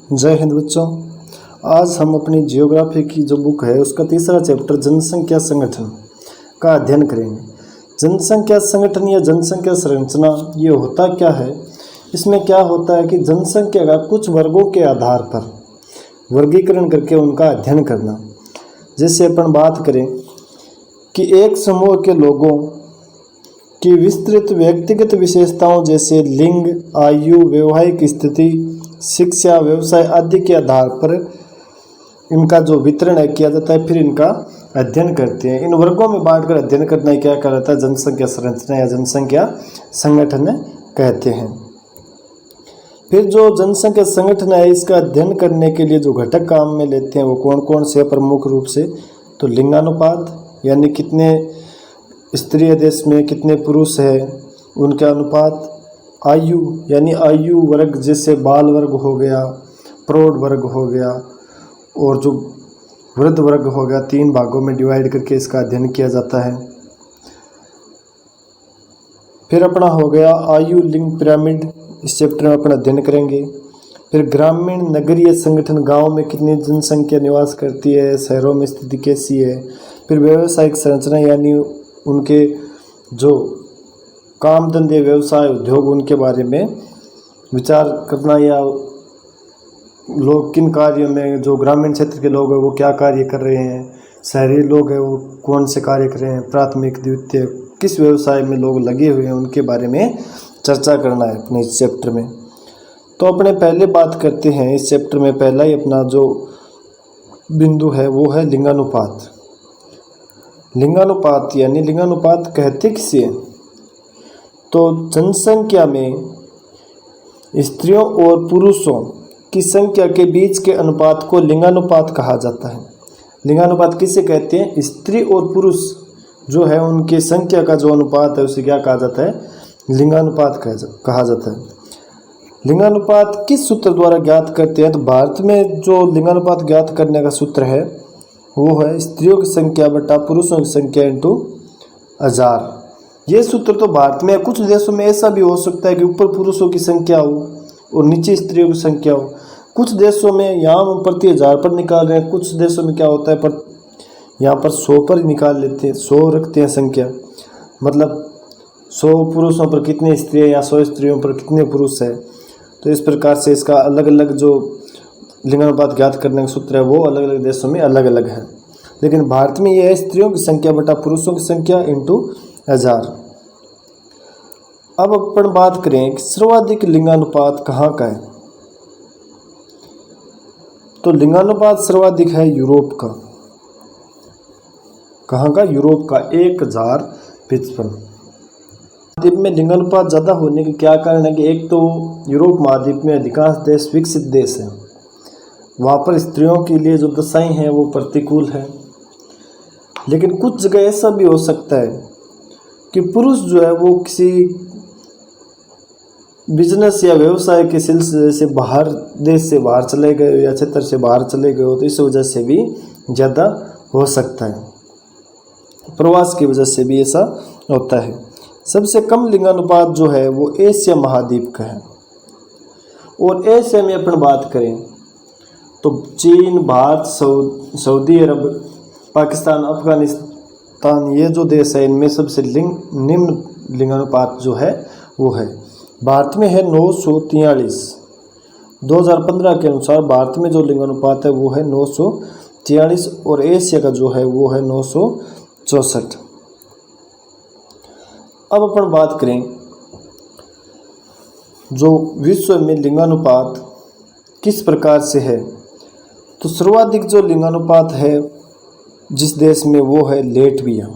जय हिंद बच्चों। आज हम अपनी जियोग्राफी की जो बुक है उसका तीसरा चैप्टर जनसंख्या संगठन का अध्ययन करेंगे। जनसंख्या संगठन या जनसंख्या संरचना ये होता क्या है? इसमें क्या होता है कि जनसंख्या का कुछ वर्गों के आधार पर वर्गीकरण करके उनका अध्ययन करना। जैसे अपन बात करें कि एक समूह के लोगों की विस्तृत व्यक्तिगत विशेषताओं जैसे लिंग, आयु, वैवाहिक स्थिति, शिक्षा, व्यवसाय आदि के आधार पर इनका जो वितरण है किया जाता है, फिर इनका अध्ययन करते हैं। इन वर्गों में बांटकर अध्ययन करना क्या कहलाता है? जनसंख्या संरचना या जनसंख्या संगठन कहते हैं। फिर जो जनसंख्या संगठन है इसका अध्ययन करने के लिए जो घटक काम में लेते हैं वो कौन कौन से? प्रमुख रूप से तो लिंगानुपात, यानी कितने स्त्री देश में कितने पुरुष है उनका अनुपात। आयु यानी आयु वर्ग, जैसे बाल वर्ग हो गया, प्रौढ़ वर्ग हो गया और जो वृद्ध वर्ग हो गया, 3 भागों में डिवाइड करके इसका अध्ययन किया जाता है। फिर अपना हो गया आयु लिंग पिरामिड, इस चैप्टर में अपना अध्ययन करेंगे। फिर ग्रामीण नगरीय संगठन, गांव में कितनी जनसंख्या निवास करती है, शहरों में स्थिति कैसी है। फिर व्यावसायिक संरचना यानी उनके जो काम धंधे, व्यवसाय, उद्योग, उनके बारे में विचार करना, या लोग किन कार्यों में, जो ग्रामीण क्षेत्र के लोग हैं वो क्या कार्य कर रहे हैं, शहरी लोग हैं वो कौन से कार्य कर रहे हैं, प्राथमिक द्वितीय किस व्यवसाय में लोग लगे हुए हैं, उनके बारे में चर्चा करना है अपने इस चैप्टर में। तो अपने पहले बात करते हैं इस चैप्टर में। पहला ही अपना जो बिंदु है वो है लिंगानुपात। लिंगानुपात यानी लिंगानुपात कहते किसे? तो जनसंख्या में स्त्रियों और पुरुषों की संख्या के बीच के अनुपात को लिंगानुपात कहा जाता है। लिंगानुपात किसे कहते हैं? स्त्री और पुरुष जो है उनकी संख्या का जो अनुपात है उसे क्या कहा जाता है? लिंगानुपात कहा जाता है। लिंगानुपात किस सूत्र द्वारा ज्ञात करते हैं? तो भारत में जो लिंगानुपात ज्ञात करने का सूत्र है वो है स्त्रियों की संख्या बटा पुरुषों की संख्या इंटू 1000। ये सूत्र तो भारत में, कुछ देशों में ऐसा भी हो सकता है कि ऊपर पुरुषों की संख्या हो और नीचे स्त्रियों की संख्या हो। कुछ देशों में यहाँ हम प्रति 1000 पर निकाल रहे हैं, कुछ देशों में क्या होता है पर यहाँ पर 100 पर निकाल लेते हैं, 100 रखते हैं संख्या, मतलब 100 पुरुषों पर कितने स्त्रियाँ या 100 स्त्रियों पर कितने पुरुष है। तो इस प्रकार से इसका अलग अलग जो लिंगानुपात ज्ञात करने का सूत्र है वो अलग अलग देशों में अलग अलग है, लेकिन भारत में यह है स्त्रियों की संख्या बटा पुरुषों की संख्या इंटू 1000। अब अपन बात करें कि सर्वाधिक लिंगानुपात कहाँ का है? तो लिंगानुपात सर्वाधिक है यूरोप का। कहाँ का? यूरोप का 1055। महाद्वीप में लिंगानुपात ज़्यादा होने के क्या कारण है? कि एक तो यूरोप महाद्वीप में अधिकांश देश विकसित देश हैं, वहाँ पर स्त्रियों के लिए जो दशाएं हैं वो प्रतिकूल है। लेकिन कुछ जगह ऐसा भी हो सकता है कि पुरुष जो है वो किसी बिजनेस या व्यवसाय के सिलसिले से बाहर, देश से बाहर चले गए या क्षेत्र से बाहर चले गए हो, तो इस वजह से भी ज़्यादा हो सकता है, प्रवास की वजह से भी ऐसा होता है। सबसे कम लिंगानुपात जो है वो एशिया महाद्वीप का है। और एशिया में अपन बात करें तो चीन, भारत, सऊदी अरब, पाकिस्तान, अफगानिस्तान, ये जो देश है इनमें सबसे निम्न लिंगानुपात जो है वो है। भारत में है 943। 2015 के अनुसार भारत में जो लिंगानुपात है वो है 943 और एशिया का जो है वो है 964। अब अपन बात करें जो विश्व में लिंगानुपात किस प्रकार से है, तो सर्वाधिक जो लिंगानुपात है जिस देश में वो है लेटविया।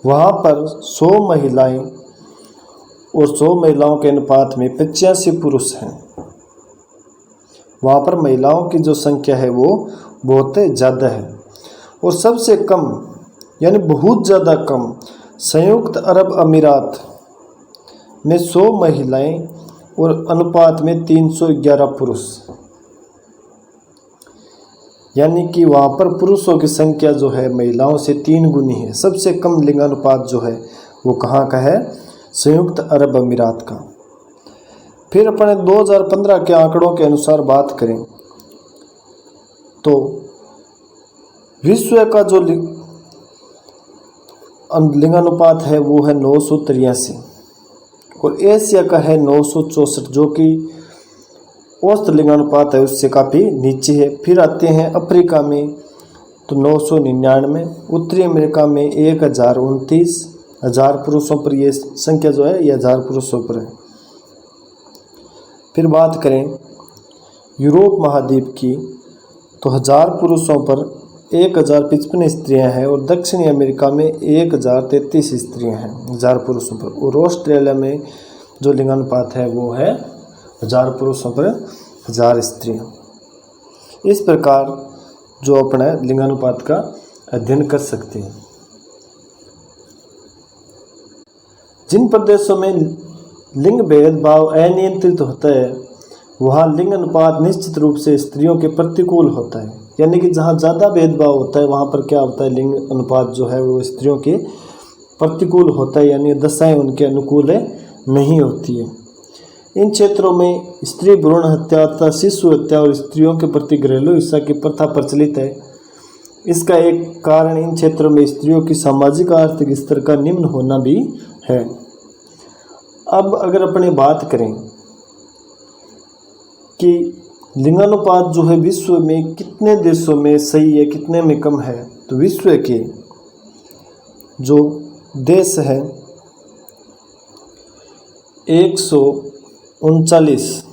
वहाँ पर 100 महिलाएं और 100 महिलाओं के अनुपात में 85 पुरुष हैं। वहाँ पर महिलाओं की जो संख्या है वो बहुत ज़्यादा है। और सबसे कम यानी बहुत ज़्यादा कम संयुक्त अरब अमीरात में 100 महिलाएं और अनुपात में 311 पुरुष, यानी कि वहाँ पर पुरुषों की संख्या जो है महिलाओं से 3 गुनी है। सबसे कम लिंगानुपात जो है वो कहाँ का है? संयुक्त अरब अमीरात का। फिर अपने 2015 के आंकड़ों के अनुसार बात करें तो विश्व का जो लिंगानुपात है वो है 983 और एशिया का है 964, जो कि औसत लिंगानुपात है उससे काफ़ी नीचे है। फिर आते हैं अफ्रीका में तो 999, उत्तरी अमेरिका में 1029, 1000 पुरुषों पर ये संख्या जो है ये 1000 पुरुषों पर है। फिर बात करें यूरोप महाद्वीप की तो 1000 पुरुषों पर 1055 स्त्रियां हैं और दक्षिणी अमेरिका में 1033 स्त्रियां हैं 1000 पुरुषों पर। और ऑस्ट्रेलिया में जो लिंगानुपात है वो है 1000 पुरुषों पर 1000 स्त्रियां। इस प्रकार जो अपना लिंगानुपात का अध्ययन कर सकते हैं। जिन प्रदेशों में लिंग भेदभाव अनियंत्रित होता है वहाँ लिंग अनुपात निश्चित रूप से स्त्रियों के प्रतिकूल होता है, यानी कि जहाँ ज़्यादा भेदभाव होता है वहाँ पर क्या होता है, लिंग अनुपात जो है वो स्त्रियों के प्रतिकूल होता है, यानी दशाएं उनके अनुकूल नहीं होती है। इन क्षेत्रों में स्त्री भ्रूण हत्या तथा शिशु हत्या और स्त्रियों के प्रति घरेलू हिंसा की प्रथा प्रचलित है। इसका एक कारण इन क्षेत्रों में स्त्रियों की सामाजिक आर्थिक स्तर का निम्न होना भी है। अब अगर अपने बात करें कि लिंगानुपात जो है विश्व में कितने देशों में सही है कितने में कम है, तो विश्व के जो देश है 139,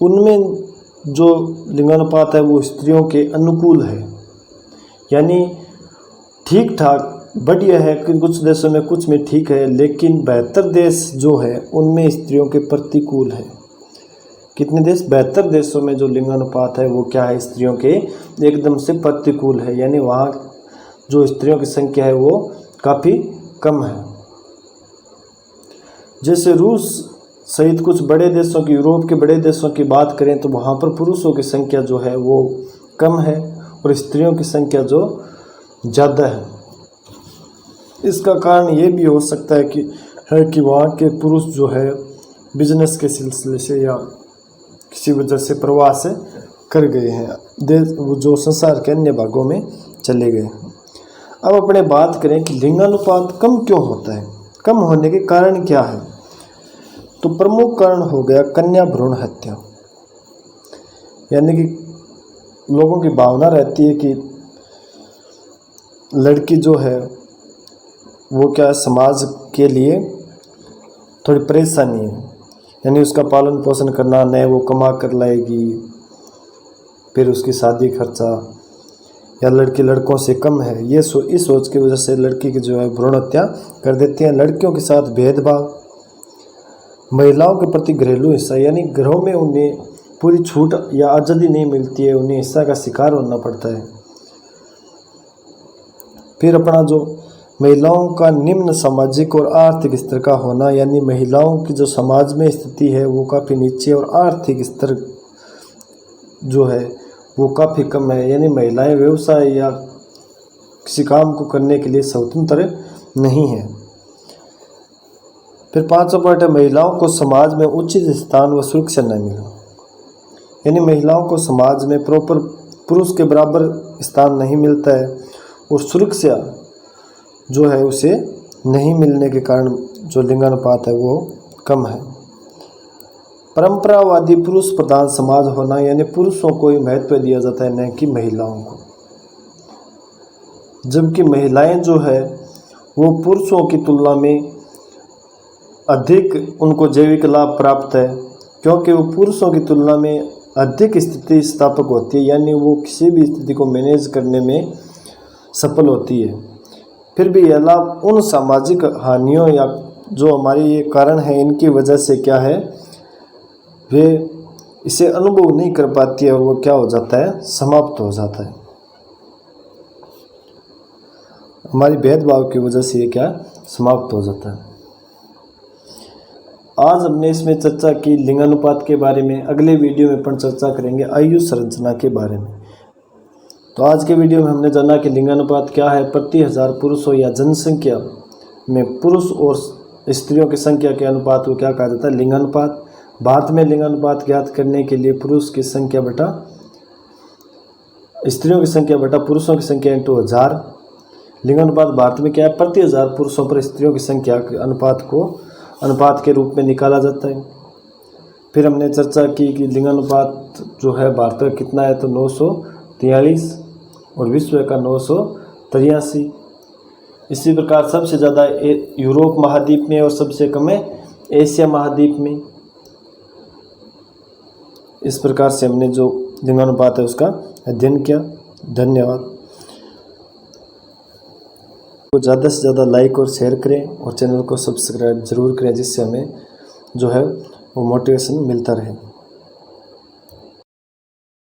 उनमें जो लिंगानुपात है वो स्त्रियों के अनुकूल है, यानी ठीक ठाक बढ़िया है कि कुछ देशों में कुछ में ठीक है, लेकिन 72 देश जो है उनमें स्त्रियों के प्रतिकूल है। कितने देश? 72 देशों में जो लिंगानुपात है वो क्या है, स्त्रियों के एकदम से प्रतिकूल है, यानी वहाँ जो स्त्रियों की संख्या है वो काफ़ी कम है। जैसे रूस सहित कुछ बड़े देशों की, यूरोप के बड़े देशों की बात करें तो वहाँ पर पुरुषों की संख्या जो है वो कम है और स्त्रियों की संख्या जो ज़्यादा है। इसका कारण ये भी हो सकता है कि वहाँ के पुरुष जो है बिजनेस के सिलसिले से या किसी वजह से प्रवास कर गए हैं, देश जो संसार के अन्य भागों में चले गए हैं। अब अपने बात करें कि लिंगानुपात कम क्यों होता है, कम होने के कारण क्या है, तो प्रमुख कारण हो गया कन्या भ्रूण हत्या। यानी कि लोगों की भावना रहती है कि लड़की जो है वो क्या समाज के लिए थोड़ी परेशानी है, यानी उसका पालन पोषण करना, नए वो कमा कर लाएगी, फिर उसकी शादी खर्चा, या लड़की लड़कों से कम है, ये इस सोच की वजह से लड़की की जो है भ्रूण हत्या कर देते हैं। लड़कियों के साथ भेदभाव, महिलाओं के प्रति घरेलू हिंसा, यानी घरों में उन्हें पूरी छूट या आज़ादी नहीं मिलती है, उन्हें हिंसा का शिकार होना पड़ता है। फिर अपना जो महिलाओं का निम्न सामाजिक और आर्थिक स्तर का होना, यानी महिलाओं की जो समाज में स्थिति है वो काफ़ी नीचे और आर्थिक स्तर जो है वो काफ़ी कम है, यानी महिलाएं व्यवसाय या किसी काम को करने के लिए स्वतंत्र नहीं है। फिर 5वां पॉइंट है महिलाओं को समाज में उचित स्थान व सुरक्षा न मिला, यानी महिलाओं को समाज में प्रॉपर पुरुष के बराबर स्थान नहीं मिलता है और सुरक्षा जो है उसे नहीं मिलने के कारण जो लिंगानुपात है वो कम है। परंपरावादी पुरुष प्रधान समाज होना, यानी पुरुषों को ही महत्व दिया जाता है न कि महिलाओं को, जबकि महिलाएं जो है वो पुरुषों की तुलना में अधिक उनको जैविक लाभ प्राप्त है, क्योंकि वो पुरुषों की तुलना में अधिक स्थिति स्थापक होती है, यानी वो किसी भी स्थिति को मैनेज करने में सफल होती है। फिर भी यह लाभ उन सामाजिक हानियों या जो हमारी ये कारण है इनकी वजह से क्या है, वे इसे अनुभव नहीं कर पाती है और वो क्या हो जाता है, समाप्त हो जाता है। हमारी भेदभाव की वजह से ये क्या समाप्त हो जाता है। आज हमने इसमें चर्चा की लिंगानुपात के बारे में। अगले वीडियो में अपन चर्चा करेंगे आयु संरचना के बारे में। तो आज के वीडियो में हमने जाना कि लिंगानुपात क्या है, प्रति 1000 पुरुषों या जनसंख्या में पुरुष और स्त्रियों की संख्या के अनुपात को क्या कहा जाता है, लिंगानुपात। भारत में लिंगानुपात ज्ञात करने के लिए पुरुष की संख्या बटा स्त्रियों की संख्या बटा पुरुषों की संख्या इंटू 1000। लिंगानुपात भारत में क्या है, प्रति 1000 पुरुषों पर स्त्रियों की संख्या के अनुपात के रूप में निकाला जाता है। फिर हमने चर्चा की कि लिंगानुपात जो है भारत का कितना है, तो 943 और विश्व का 983। इसी प्रकार सबसे ज़्यादा यूरोप महाद्वीप में और सबसे कम है एशिया महाद्वीप में। इस प्रकार से हमने जो लिंगानुपात है उसका अध्ययन किया। धन्यवाद। तो ज़्यादा से ज़्यादा लाइक और शेयर करें और चैनल को सब्सक्राइब जरूर करें, जिससे हमें जो है वो मोटिवेशन मिलता रहे।